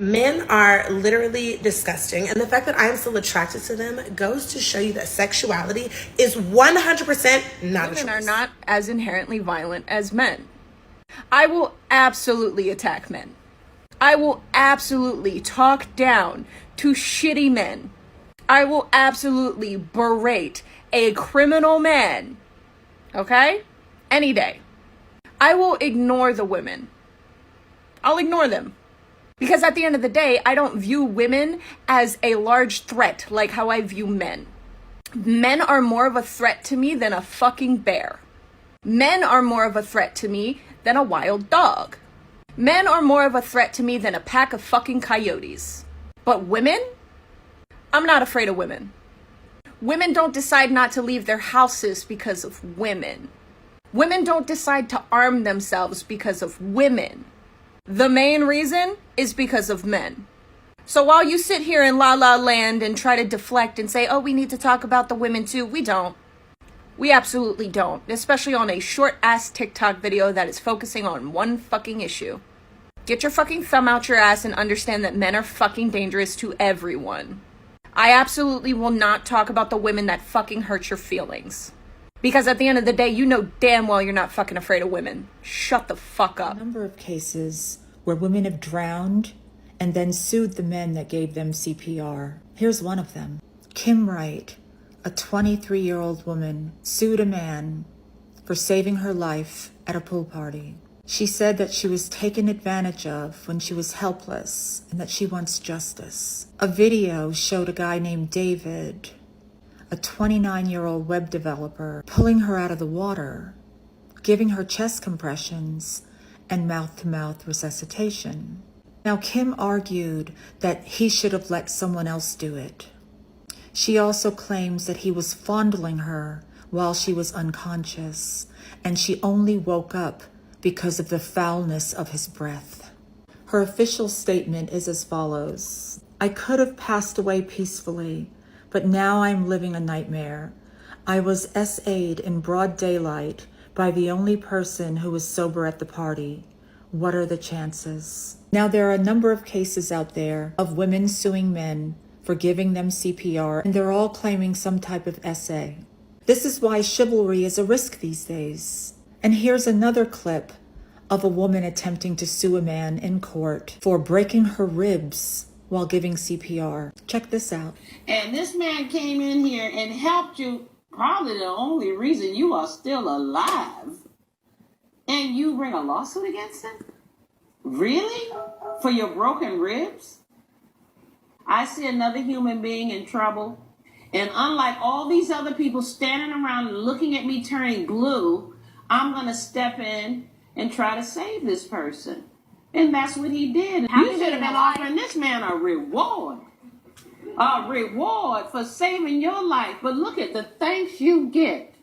Men are literally disgusting, and the fact that I am still attracted to them goes to show you that sexuality is 100% not a choice. Women are not as inherently violent as men. I will absolutely attack men. I will absolutely talk down to shitty men. I will absolutely berate a criminal man. Okay? Any day. I will ignore the women. I'll ignore them. Because at the end of the day, I don't view women as a large threat like how I view men. Men are more of a threat to me than a fucking bear. Men are more of a threat to me than a wild dog. Men are more of a threat to me than a pack of fucking coyotes. But women? I'm not afraid of women. Women don't decide not to leave their houses because of women. Women don't decide to arm themselves because of women. The main reason is because of men. So while you sit here in La La Land and try to deflect and say, oh, we need to talk about the women too, we don't. We absolutely don't. Especially on a short-ass TikTok video that is focusing on one fucking issue. Get your fucking thumb out your ass and understand that men are fucking dangerous to everyone. I absolutely will not talk about the women that fucking hurt your feelings. Because at the end of the day, you know damn well you're not fucking afraid of women. Shut the fuck up. A number of cases where women have drowned and then sued the men that gave them CPR. Here's one of them. Kim Wright, a 23-year-old woman, sued a man for saving her life at a pool party. She said that she was taken advantage of when she was helpless and that she wants justice. A video showed a guy named David, a 29-year-old web developer, pulling her out of the water, giving her chest compressions and mouth-to-mouth resuscitation. Now, Kim argued that he should have let someone else do it. She also claims that he was fondling her while she was unconscious, and she only woke up because of the foulness of his breath. Her official statement is as follows: I could have passed away peacefully, but now I'm living a nightmare. I was SA'd in broad daylight by the only person who was sober at the party. What are the chances? Now, there are a number of cases out there of women suing men for giving them CPR, and they're all claiming some type of SA. This is why chivalry is a risk these days. And here's another clip of a woman attempting to sue a man in court for breaking her ribs while giving CPR. Check this out. And this man came in here and helped you, probably the only reason you are still alive. And you bring a lawsuit against him? Really? For your broken ribs? I see another human being in trouble. And unlike all these other people standing around looking at me turning blue, I'm going to step in and try to save this person. And that's what he did. You should have been offering this man a reward. A reward for saving your life. But look at the thanks you get.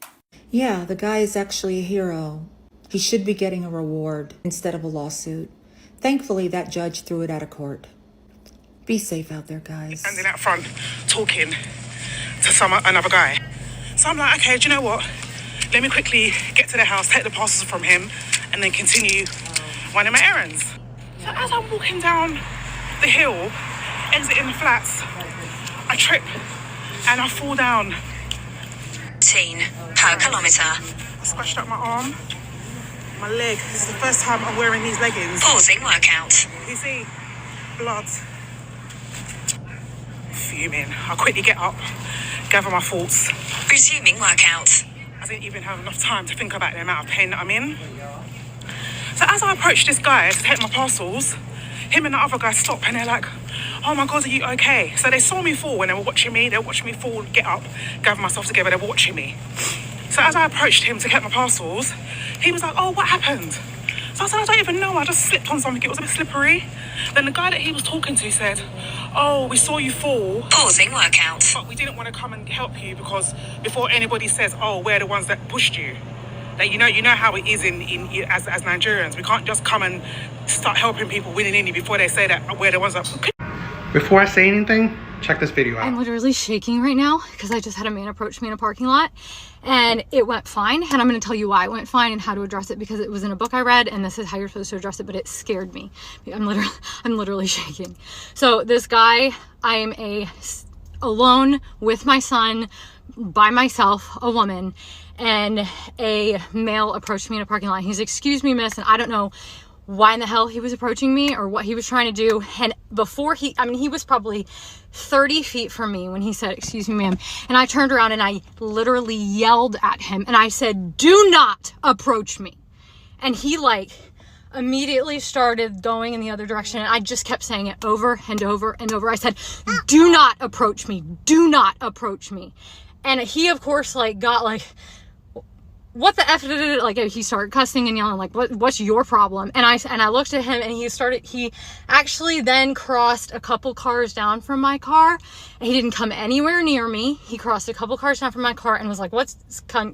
Yeah, the guy is actually a hero. He should be getting a reward instead of a lawsuit. Thankfully, that judge threw it out of court. Be safe out there, guys. Standing out front, talking to another guy. So I'm like, okay, do you know what? Let me quickly get to the house, take the parcels from him, and then continue running my errands. So as I'm walking down the hill, exiting the flats, I trip and I fall down. Per kilometre. I scratched up my arm, my leg. This is the first time I'm wearing these leggings. Pausing workout. You see, blood. Fuming. I quickly get up, gather my thoughts. Resuming workout. I didn't even have enough time to think about the amount of pain that I'm in. So as I approach this guy to take my parcels, him and the other guy stop and they're like, oh my God, are you okay? So they saw me fall when they were watching me. They were watching me fall, get up, gather myself together. They were watching me. So as I approached him to get my parcels, he was like, oh, what happened? So I said, I don't even know. I just slipped on something. It was a bit slippery. Then the guy that he was talking to said, oh, we saw you fall. Pausing workout. But we didn't want to come and help you because before anybody says, oh, we're the ones that pushed you. That you know how it is as Nigerians. We can't just come and start helping people willy-nilly before they say that we're the ones that... Before I say anything, check this video out. I'm literally shaking right now because I just had a man approach me in a parking lot and it went fine. And I'm going to tell you why it went fine and how to address it, because it was in a book I read and this is how you're supposed to address it, but it scared me. I'm literally shaking. So this guy, I am alone with my son, by myself, a woman, and a male approached me in a parking lot. He's, "Excuse me, miss," and I don't know why in the hell he was approaching me or what he was trying to do. And before he was probably 30 feet from me when he said, "Excuse me, ma'am," and I turned around and I literally yelled at him and I said, "Do not approach me." And he immediately started going in the other direction, and I just kept saying it over and over and over. I said, "Do not approach me, do not approach me." And he, of course, got "What the F?" He started cussing and yelling, what's your problem? And I looked at him and he actually then crossed a couple cars down from my car. And he didn't come anywhere near me. He crossed a couple cars down from my car and was like,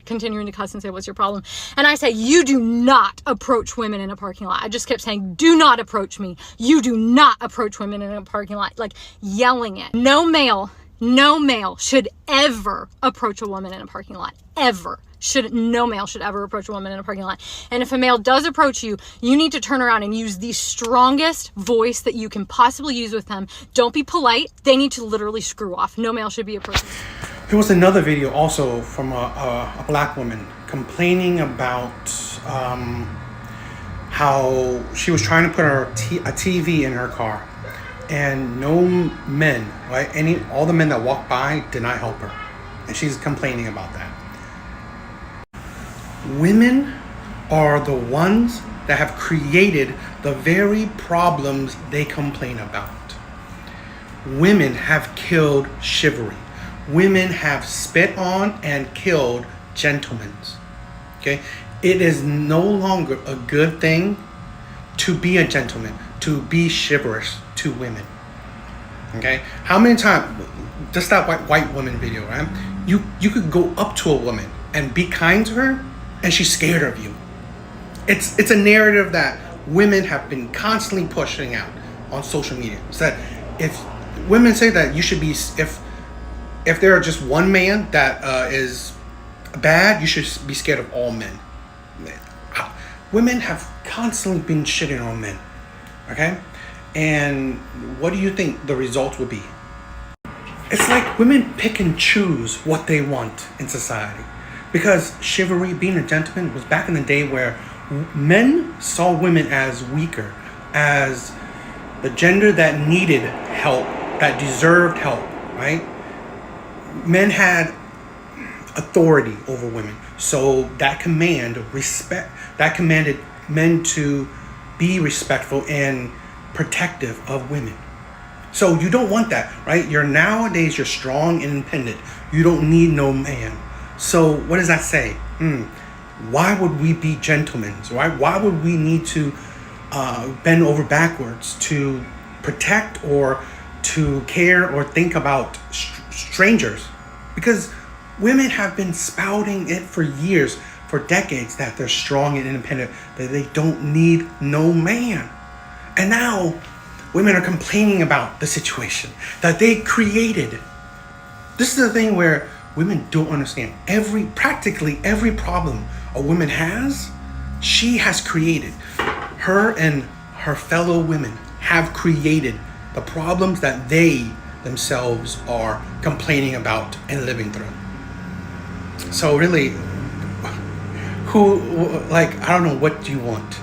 continuing to cuss and say, "What's your problem?" And I said, "You do not approach women in a parking lot." I just kept saying, "Do not approach me. You do not approach women in a parking lot," yelling it. No male should ever approach a woman in a parking lot. Ever. No male should ever approach a woman in a parking lot. And if a male does approach you, you need to turn around and use the strongest voice that you can possibly use with them. Don't be polite. They need to literally screw off. No male should be approaching. There was another video also from a black woman complaining about how she was trying to put a TV in her car, and no men, right? All the men that walked by did not help her, and she's complaining about that. Women are the ones that have created the very problems they complain about. Women have killed chivalry. Women have spit on and killed gentlemen. Okay? It is no longer a good thing to be a gentleman, to be chivalrous to women. Okay? How many times, just that white woman video, right? You could go up to a woman and be kind to her, and she's scared of you. It's a narrative that women have been constantly pushing out on social media. So that if women say that you should be, if there are just one man that is bad, you should be scared of all men. Women have constantly been shitting on men, okay? And what do you think the results would be? It's like women pick and choose what they want in society. Because chivalry, being a gentleman, was back in the day where men saw women as weaker, as the gender that needed help, that deserved help, right? Men had authority over women. So that commanded men to be respectful and protective of women. So you don't want that, right? Nowadays you're strong and independent. You don't need no man. So what does that say? Why would we be gentlemen? Why would we need to bend over backwards to protect or to care or think about strangers? Because women have been spouting it for years, for decades, that they're strong and independent, that they don't need no man. And now women are complaining about the situation that they created. This is the thing where women don't understand. Practically every problem a woman has, she has created. Her and her fellow women have created the problems that they themselves are complaining about and living through. So really, I don't know, what do you want?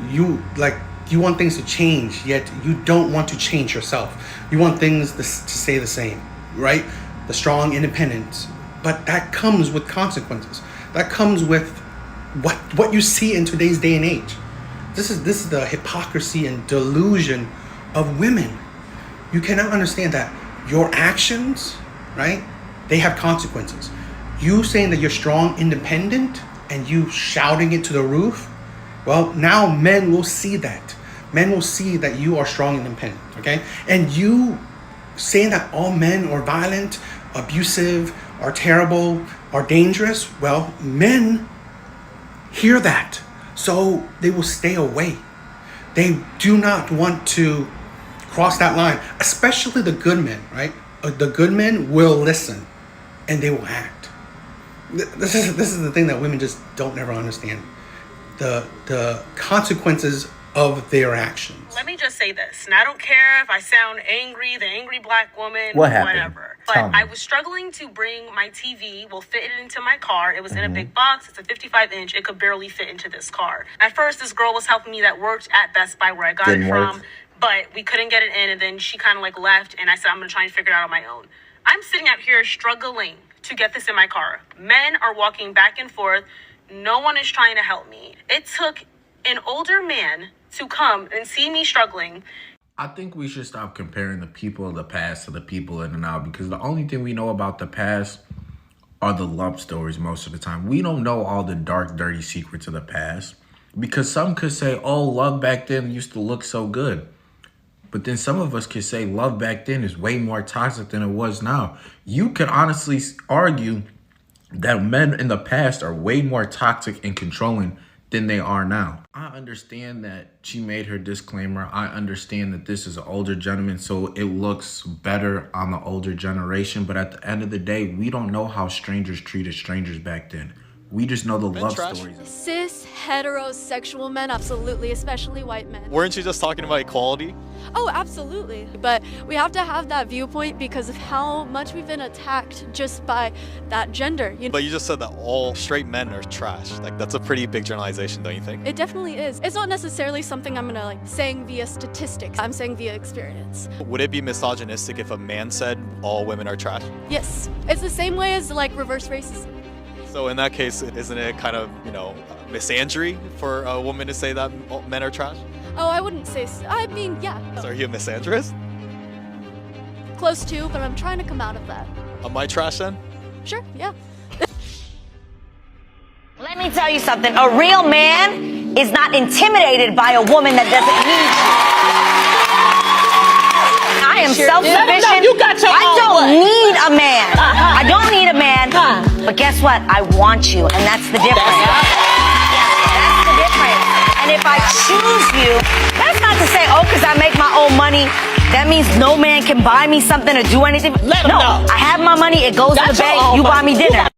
You want things to change, yet you don't want to change yourself. You want things to stay the same, right? The strong independence, but that comes with consequences. That comes with what you see in today's day and age. This is the hypocrisy and delusion of women. You cannot understand that your actions, right? They have consequences. You saying that you're strong, independent, and you shouting it to the roof, well, now men will see that. Men will see that you are strong and independent, okay? And you saying that all men are violent, abusive, are terrible, are dangerous, well, men hear that, so they will stay away. They do not want to cross that line, especially the good men, right? The good men will listen and they will act. This is the thing that women just don't ever understand. The consequences of their actions. Let me just say this, and I don't care if I sound angry, the angry black woman, What happened? whatever. Tell But me. I was struggling to bring my TV, fit it into my car. It was in a big box. It's a 55-inch. It could barely fit into this car. At first, this girl was helping me that worked at Best Buy where I got Didn't it from. work. But we couldn't get it in, and then she kind of left, and I said, I'm going to try and figure it out on my own. I'm sitting out here struggling to get this in my car. Men are walking back and forth. No one is trying to help me. It took an older man to come and see me struggling. I think we should stop comparing the people of the past to the people in the now, because the only thing we know about the past are the love stories most of the time. We don't know all the dark, dirty secrets of the past, because some could say, oh, love back then used to look so good. But then some of us could say love back then is way more toxic than it was now. You could honestly argue that men in the past are way more toxic and controlling than they are now. I understand that she made her disclaimer. I understand that this is an older gentleman, so it looks better on the older generation. But at the end of the day, we don't know how strangers treated strangers back then. We just know the love stories. Cis, heterosexual men, absolutely, especially white men. Weren't you just talking about equality? Oh, absolutely. But we have to have that viewpoint because of how much we've been attacked just by that gender. But you just said that all straight men are trash. That's a pretty big generalization, don't you think? It definitely is. It's not necessarily something I'm gonna saying via statistics. I'm saying via experience. Would it be misogynistic if a man said all women are trash? Yes. It's the same way as reverse racism. So in that case, isn't it kind of, misandry for a woman to say that all men are trash? Oh, I wouldn't say so. I mean, yeah. So are you a misandrist? Close to, but I'm trying to come out of that. Am I trash then? Sure, yeah. Let me tell you something. A real man is not intimidated by a woman that doesn't need you. I am self-sufficient. I don't need a man. I don't need a man. But guess what? I want you, and that's the difference. That's the difference. And if I choose you, that's not to say, oh, because I make my own money, that means no man can buy me something or do anything. No, I have my money. It goes to the bank. You buy me dinner.